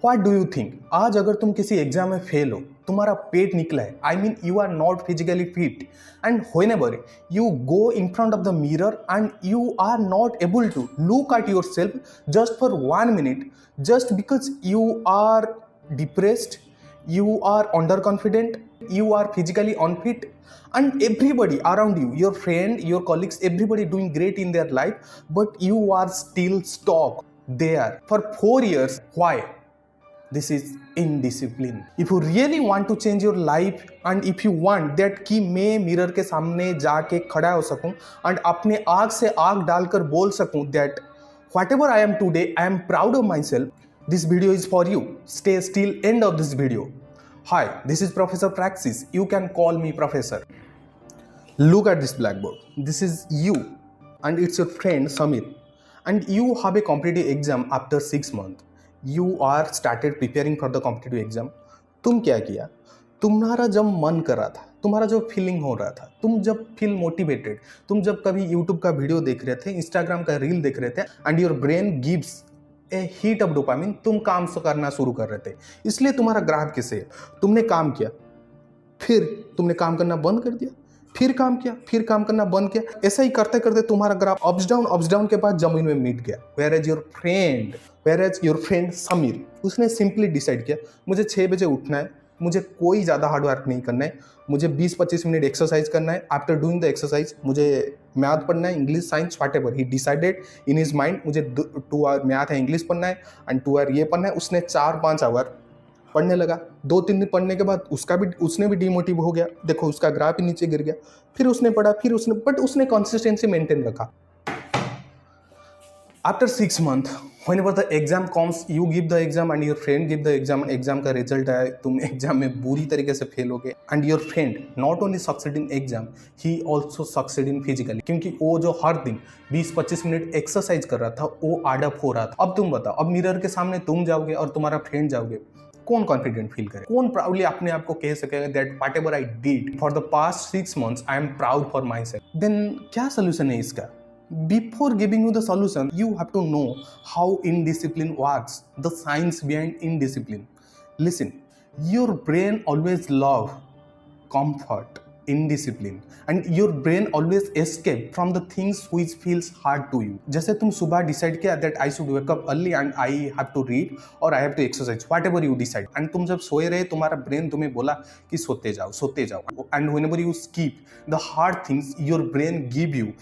What do you think, आज अगर तुम किसी एग्जाम में फेल हो, तुम्हारा पेट निकला है, I mean you are not physically fit, and whenever you go in front of the mirror and you are not able to look at yourself just for 1 minute, just because you are depressed, you are underconfident, you are physically unfit, and everybody around you, your friend, your colleagues, everybody doing great in their life, but you are still stuck there for 4 years. Why? This is indiscipline. If you really want to change your life and if you want that कि मैं mirror के सामने जाके खड़ा हो सकूं and अपने आग से आग डालकर बोल सकूं that whatever I am today, I am proud of myself, this video is for you. Stay till end of this video. Hi, this is Professor Praxis. You can call me Professor. Look at this blackboard. This is you and it's your friend Samir, and you have a competitive exam after 6 months. You are started preparing for the competitive exam. तुम क्या किया? तुम्हारा जब मन कर रहा था, तुम्हारा जो फीलिंग हो रहा था, तुम जब फील मोटिवेटेड, तुम जब कभी यूट्यूब का वीडियो देख रहे थे, इंस्टाग्राम का रील देख रहे थे, and your brain gives A heat of dopamine, तुम काम करना शुरू कर रहे थे, इसलिए तुम्हारा ग्राफ कैसे है? तुमने काम किया, फिर तुमने काम करना बंद कर दिया, फिर काम किया, फिर काम करना बंद किया, ऐसा ही करते करते तुम्हारा ग्राफ अप्स डाउन के बाद जमीन में मिट गया. Where is your friend Sameer, उसने सिंपली डिसाइड किया मुझे 6 बजे उठना है, मुझे कोई ज़्यादा हार्ड वर्क नहीं करना है, मुझे 20-25 मिनट एक्सरसाइज करना है. आफ्टर डूइंग द एक्सरसाइज मुझे मैथ पढ़ना है, English, science, whatever he decided in his mind. मुझे 2 आवर मैथ है, इंग्लिश पढ़ना है एंड 2 आवर ये पढ़ना है. उसने 4-5 आवर पढ़ने लगा. 2-3 दिन पढ़ने के बाद उसने भी डिमोटिव हो गया. देखो उसका ग्राफ ही नीचे गिर गया. फिर उसने पढ़ा, बट उसने कंसिस्टेंसी मेंटेन रखा. After 6 months, whenever the exam comes, you give the exam and your friend give the exam. Exam का रिजल्ट आया, तुम एग्जाम में बुरी तरीके से फेल हो गए, and your friend not only succeed in exam, he also succeed in physically, क्योंकि वो जो हर दिन 20-25 मिनट एक्सरसाइज कर रहा था वो एडअप हो रहा था. अब तुम बताओ, अब मिरर के सामने तुम जाओगे और तुम्हारा फ्रेंड जाओगे, कौन कॉन्फिडेंट फील करे? कौन प्राउडली अपने आप को कह सकेगा that whatever I did for the past 6 months I am proud for myself? Then क्या सोल्यूशन है इसका? Before giving you the solution, you have to know how indiscipline works, the science behind indiscipline. Listen, your brain always love comfort, indiscipline, and your brain always escape from the things which feels hard to you. जैसे तुम सुबह decide किया that I should wake up early and I have to read or I have to exercise, whatever you decide, and तुम जब सोए रहे तुम्हारा brain तुम्हें बोला कि सोते जाओ, and whenever you skip the hard things, your brain give you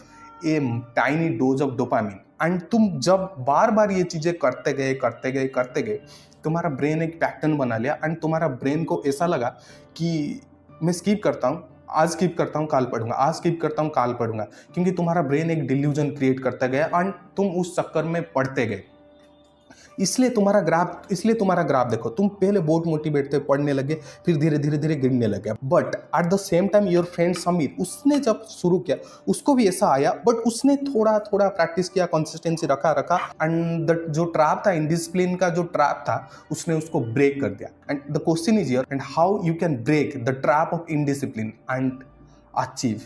a tiny dose of dopamine, and तुम जब बार बार ये चीज़ें करते गए, तुम्हारा ब्रेन एक पैटर्न बना लिया, एंड तुम्हारा ब्रेन को ऐसा लगा कि मैं स्किप करता हूँ, आज स्किप करता हूँ, काल पढ़ूंगा, आज स्किप करता हूँ, काल पढ़ूंगा, क्योंकि तुम्हारा ब्रेन एक डिल्यूजन क्रिएट करता गया एंड तुम उस चक्कर में पढ़ते गए. इसलिए तुम्हारा ग्राफ देखो, तुम पहले बहुत मोटिवेट थे, पढ़ने लगे, फिर धीरे धीरे गिरने लगे. But at the same time your friend Sameer, उसने जब शुरू किया उसको भी ऐसा आया, बट उसने थोड़ा प्रैक्टिस किया, कंसिस्टेंसी रखा, एंड जो ट्रैप था, इंडिसिप्लिन का जो ट्रैप था, उसने उसको ब्रेक कर दिया. And the question is here, and how you can break the trap of indiscipline and achieve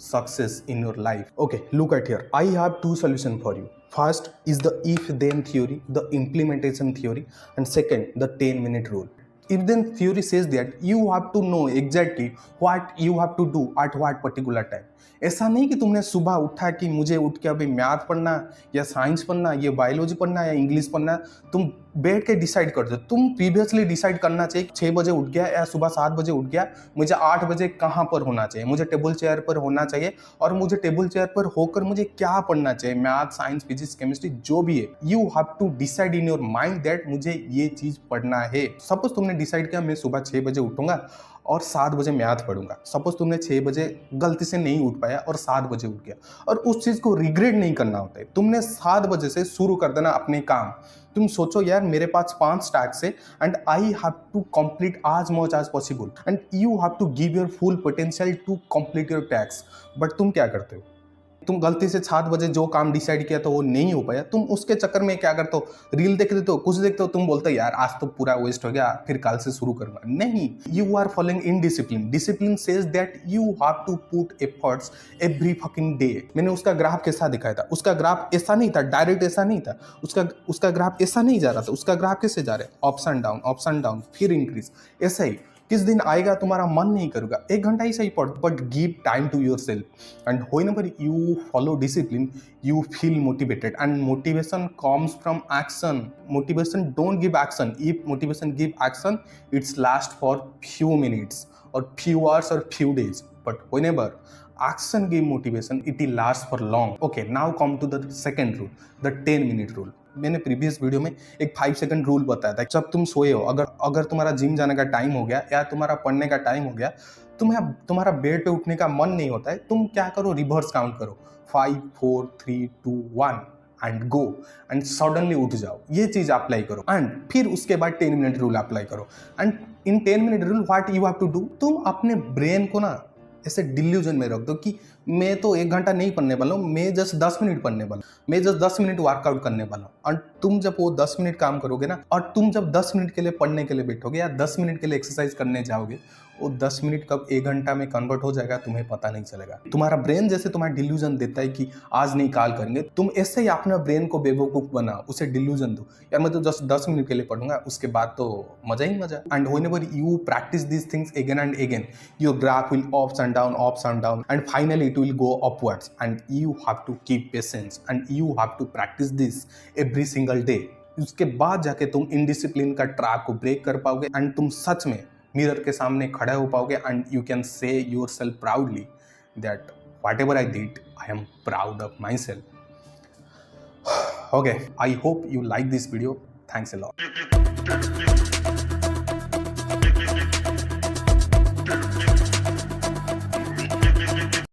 success in your life. Okay, look at here. I have 2 solutions for you. First is the if-then theory, the implementation theory, and second, the 10-minute rule. If-then theory says that you have to know exactly what you have to do at what particular time. ऐसा नहीं कि तुमने सुबह उठा कि मुझे उठ के अभी मैथ पढ़ना या साइंस पढ़ना या बायोलॉजी पढ़ना या इंग्लिश पढ़ना, तुम बैठ के डिसाइड कर दो. तुम प्रीवियसली डिसाइड करना चाहिए, 6 बजे उठ गया या सुबह 7 बजे उठ गया, मुझे 8 बजे कहाँ पर होना चाहिए, मुझे टेबल चेयर पर होना चाहिए, और मुझे टेबल चेयर पर होकर मुझे क्या पढ़ना चाहिए, मैथ, साइंस, फिजिक्स, केमिस्ट्री, जो भी है. You have to decide in your mind that मुझे ये चीज़ पढ़ना है. सपोज तुमने डिसाइड किया मैं सुबह 6 बजे उठूंगा और 7 बजे मैथ पढ़ूंगा. सपोज तुमने 6 बजे गलती से नहीं उठ पाया और 7 बजे उठ गया, और उस चीज़ को रिग्रेट नहीं करना होता है. तुमने 7 बजे से शुरू कर देना अपने काम. तुम सोचो यार मेरे पास 5 टैक्स है and I have to complete as much as possible, and you have to give your full potential to complete your tasks. But तुम क्या करते हो? तुम गलती से 7 बजे जो काम डिसाइड किया तो वो नहीं हो पाया, तुम उसके चक्कर में क्या करते हो, रील देख रहे हो, कुछ देखते हो, तुम बोलते हो यार आज तो पूरा वेस्ट हो गया, फिर कल से शुरू करूंगा। नहीं, you are following in discipline. Discipline says that you have to put efforts every fucking day. मैंने उसका ग्राफ कैसा दिखाया था, उसका ग्राफ ऐसा नहीं था, डायरेक्ट ऐसा नहीं था, उसका ग्राफ ऐसा नहीं जा रहा था। उसका ग्राफ कैसे जा रहा है, अप्स एंड डाउन, फिर इंक्रीज, ऐसा ही। किस दिन आएगा तुम्हारा मन नहीं करेगा, 1 घंटा ही सही पढ़, but give time to yourself. And whenever you follow discipline, you feel motivated, and motivation comes from action. Motivation don't give action. If motivation give action, it's last for few minutes or few hours or few days, but whenever action give motivation, it will last for long. Okay, now come to the second rule, the 10-minute rule. मैंने previous video में एक 5 second rule बताया था। जब तुम सोए हो, अगर तुम्हारा जिम जाने का टाइम हो गया या तुम्हारा पढ़ने का टाइम हो गया, तुम्हारा बेड पे उठने का मन नहीं होता है, तुम क्या करो, रिवर्स काउंट करो, 5 4 3 2 1 एंड गो, एंड सडनली उठ जाओ। ये चीज अप्लाई करो एंड फिर उसके बाद 10 मिनट रूल अप्लाई करो। And in 10 minute rule what you have to do, तुम अपने ब्रेन को ना ऐसे डिल्यूजन में रख दो कि मैं तो 1 घंटा नहीं पढ़ने वाला हूँ, मैं जस्ट 10 मिनट पढ़ने वाला हूँ, मैं जस्ट 10 मिनट वर्कआउट करने वाला हूँ। और तुम जब वो 10 मिनट काम करोगे ना, और तुम जब 10 मिनट के लिए पढ़ने के लिए बैठोगे या 10 मिनट के लिए एक्सरसाइज करने जाओगे, वो 10 मिनट कब 1 घंटा में कन्वर्ट हो जाएगा तुम्हें पता नहीं चलेगा। तुम्हारा ब्रेन जैसे तुम्हारा डिल्यूजन देता है कि आज नहीं काल करेंगे, तुम ऐसे ही अपना ब्रेन को बेवकूफ बनाओ, उसे डिल्यूजन दो, यार मैं तो जस्ट 10 मिनट के लिए पढ़ूंगा, उसके बाद तो मजा ही मजा। And whenever you practice this things again and again, your graph will ups and down and finally it will go upwards. And you have to keep patience and you have to practice this every single day. उसके बाद जाके तुम indiscipline का track को break कर पाओगे and तुम सच में मिरर के सामने खड़े हो पाओगे and you can say your self proudly that what ever I did, I am proud of my self. Okay, I hope you like this video. Thanks a lot.